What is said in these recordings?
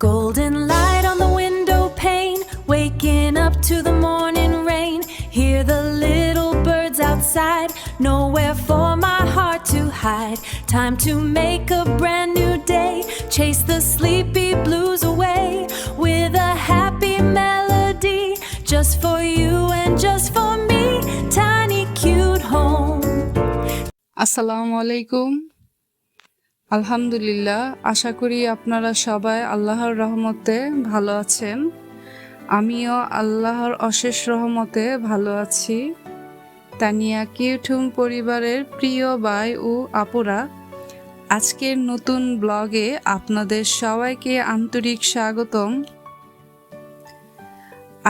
Golden light on the window pane, waking up to the morning rain. Hear the little birds outside, nowhere for my heart to hide. Time to make a brand new day, chase the sleepy blues away with a happy melody, just for you and just for me. Tiny cute home. আসসালামু আলাইকুম। আলহামদুলিল্লাহ, আশা করি আপনারা সবাই আল্লাহর রহমতে ভালো আছেন। আমিও আল্লাহর অশেষ রহমতে ভালো আছি। তানিয়া কিউটহোম পরিবারের প্রিয় ভাই ও আপুরা, আজকের নতুন ব্লগে আপনাদের সবাইকে আন্তরিক স্বাগতম।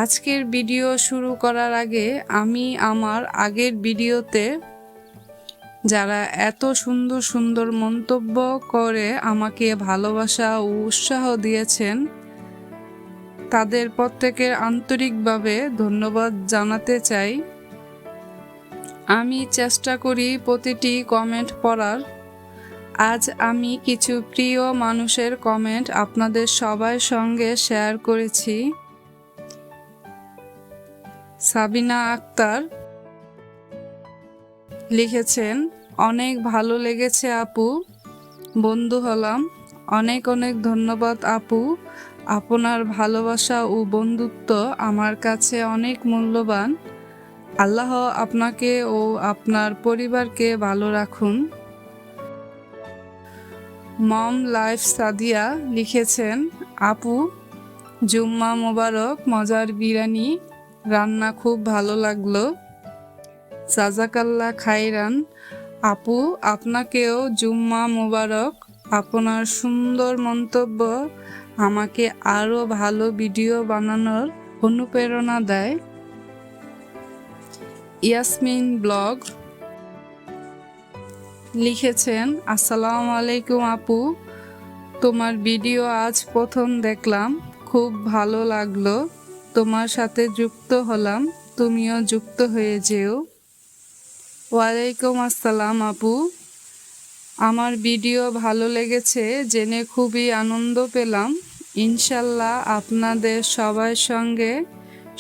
আজকের ভিডিও শুরু করার আগে আমি আমার আগের ভিডিওতে যারা এত সুন্দর সুন্দর মন্তব্য করে আমাকে ভালোবাসা ও উৎসাহ দিয়েছেন, তাদের প্রত্যেকের আন্তরিকভাবে ধন্যবাদ জানাতে চাই। আমি চেষ্টা করি প্রতিটি কমেন্ট পড়ার। আজ আমি কিছু প্রিয় মানুষের কমেন্ট আপনাদের সবার সঙ্গে শেয়ার করেছি। সাবিনা আক্তার লিখেছেন, অনেক ভালো লেগেছে আপু, বন্ধু হলাম। অনেক অনেক ধন্যবাদ আপু, আপনার ভালোবাসা ও বন্ধুত্ব আমার কাছে অনেক মূল্যবান। আল্লাহ আপনাকে ও আপনার পরিবারকে ভালো রাখুন। মম লাইফ সাদিয়া লিখেছেন, আপু জুম্মা মোবারক, মজার বিরিয়ানি রান্না খুব ভালো লাগলো। জাজাকাল্লাহ খাইরান। আপু আপনাকেও জুম্মা মোবারক। আপনার সুন্দর মন্তব্য আমাকে আরও ভালো ভিডিও বানানোর অনুপ্রেরণা দেয়। ইয়াসমিন ব্লগ লিখেছেন, আসসালামু আলাইকুম আপু, তোমার ভিডিও আজ প্রথম দেখলাম, খুব ভালো লাগলো। তোমার সাথে যুক্ত হলাম, তুমিও যুক্ত হয়ে যেও। ওয়ালাইকুম আসসালাম আপু, আমার ভিডিও ভালো লেগেছে জেনে খুবই আনন্দ পেলাম। ইনশাল্লাহ আপনাদের সবার সঙ্গে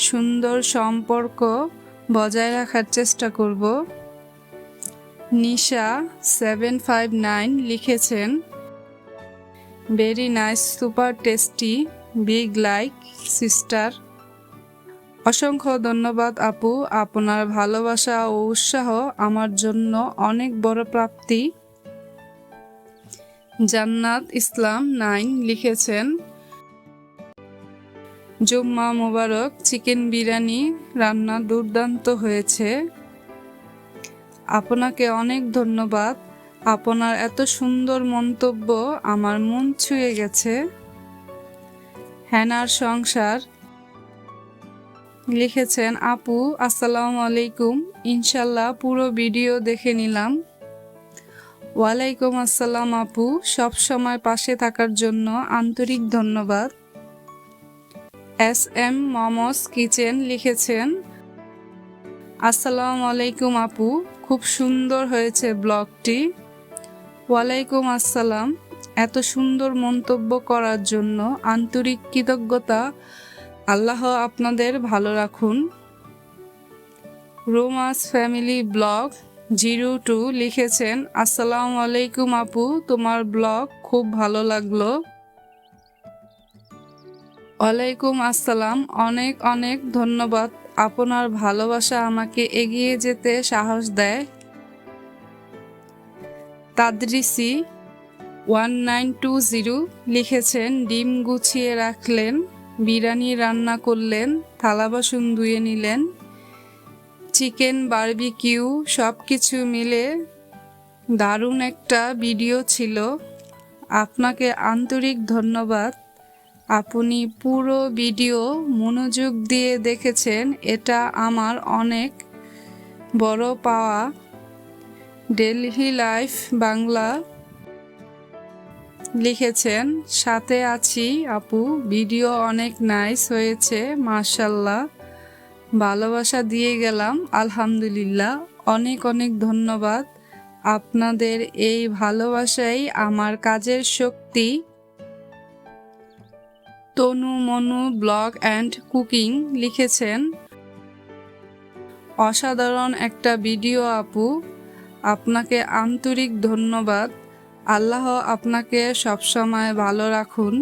সুন্দর সম্পর্ক বজায় রাখার চেষ্টা করব। নিশা 759 লিখেছেন, very nice, super tasty, big like sister. অসংখ্য ধন্যবাদ আপু, আপনার ভালোবাসা ও উৎসাহ আমার জন্য অনেক বড় প্রাপ্তি। জান্নাত ইসলাম 9 লিখেছেন, জুম্মা মোবারক, চিকেন বিরিয়ানি রান্না দুর্দান্ত হয়েছে। আপনাকে অনেক ধন্যবাদ, আপনার এত সুন্দর মন্তব্য আমার মন ছুঁয়ে গেছে। হ্যানার সংসার লিখেছেন, আপু আসসালামু আলাইকুম, ইনশাল্লাহ পুরো ভিডিও দেখে নিলাম। ওয়ালাইকুম আসসালাম আপু, সব সময় পাশে থাকার জন্য আন্তরিক ধন্যবাদ। এস এম মমস কিচেন লিখেছেন, আসসালামু আলাইকুম আপু, খুব সুন্দর হয়েছে ব্লগটি। ওয়ালাইকুম আসসালাম, এত সুন্দর মন্তব্য করার জন্য আন্তরিক কৃতজ্ঞতা। আল্লাহ আপনাদের ভালো রাখুন। রোমাস ফ্যামিলি ব্লগ 02 লিখেছেন, আসসালামু আলাইকুম আপু, তোমার ব্লগ খুব ভালো লাগলো। ওয়ালাইকুম আসসালাম, অনেক অনেক ধন্যবাদ, আপনার ভালোবাসা আমাকে এগিয়ে যেতে সাহস দেয়। তাদরিসি 1920 লিখেছেন, ডিম গুছিয়ে রাখলেন, বিরিয়ানি রান্না করলেন, থালা বাসন ধুয়ে নিলেন, চিকেন বারবিকিউ, সব কিছু মিলে দারুণ একটা ভিডিও ছিল। আপনাকে আন্তরিক ধন্যবাদ, আপনি পুরো ভিডিও মনোযোগ দিয়ে দেখেছেন, এটা আমার অনেক বড় পাওয়া। ডেইলি লাইফ বাংলা লিখেছেন, সাথে আছি আপু, ভিডিও অনেক নাইস হয়েছে, মাশাল্লাহ, ভালোবাসা দিয়ে গেলাম। আলহামদুলিল্লাহ, অনেক অনেক ধন্যবাদ, আপনাদের এই ভালোবাসাই আমার কাজের শক্তি। তনু মনু ব্লগ অ্যান্ড কুকিং লিখেছেন, অসাধারণ একটা ভিডিও আপু, আপনাকে আন্তরিক ধন্যবাদ। আল্লাহ আপনাকে সবসময় ভালো রাখুন।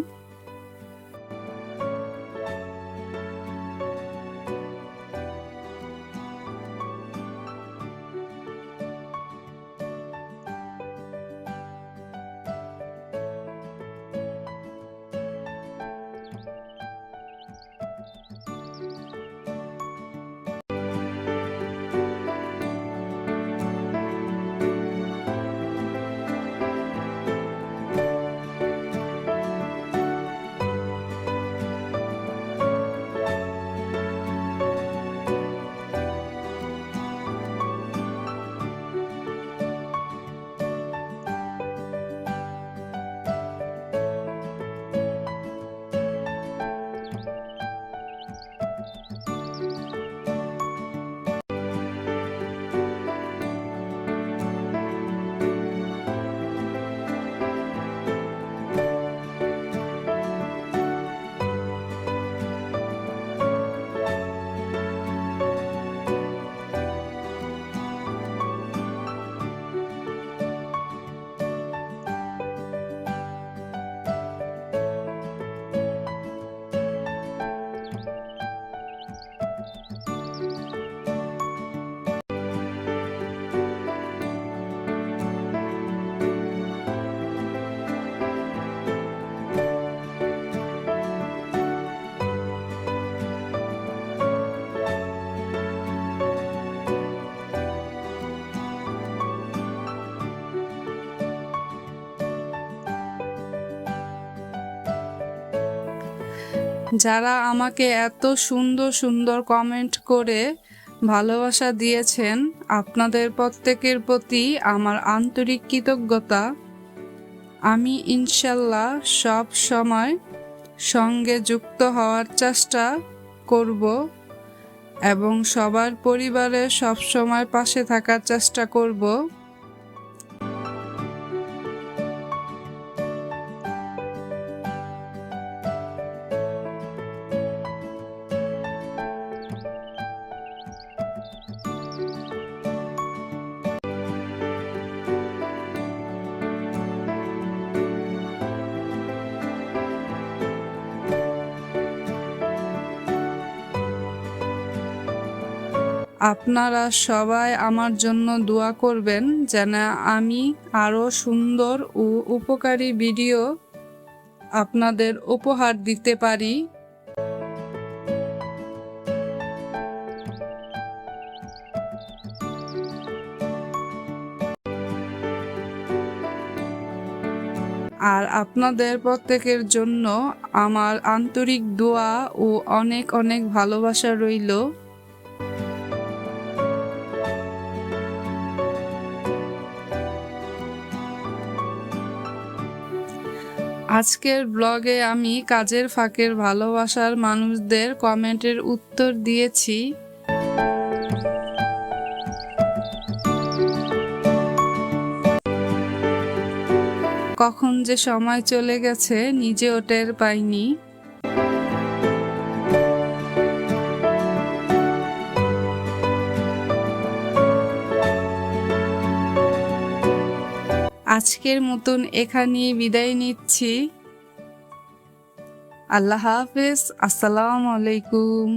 যারা আমাকে এত সুন্দর সুন্দর কমেন্ট করে ভালোবাসা দিয়েছেন, আপনাদের প্রত্যেকের প্রতি আমার আন্তরিক কৃতজ্ঞতা। আমি ইনশাল্লাহ সব সময় সঙ্গে যুক্ত হওয়ার চেষ্টা করব এবং সবার পরিবারে সব সময় পাশে থাকার চেষ্টা করব। আপনারা সবাই আমার জন্য দোয়া করবেন যেন আমি আরও সুন্দর ও উপকারী ভিডিও আপনাদের উপহার দিতে পারি। আর আপনাদের প্রত্যেকের জন্য আমার আন্তরিক দোয়া ও অনেক অনেক ভালোবাসা রইল। আজকের ব্লগে আমি কাজের ফাঁকের ভালোবাসার মানুষদের কমেন্টের উত্তর দিয়েছি। কখন যে সময় চলে গেছে নিজেও টের পাইনি। আজকের মতন এখানেই বিদায় নিচ্ছি। আল্লাহ হাফেজ। আসসালামু আলাইকুম।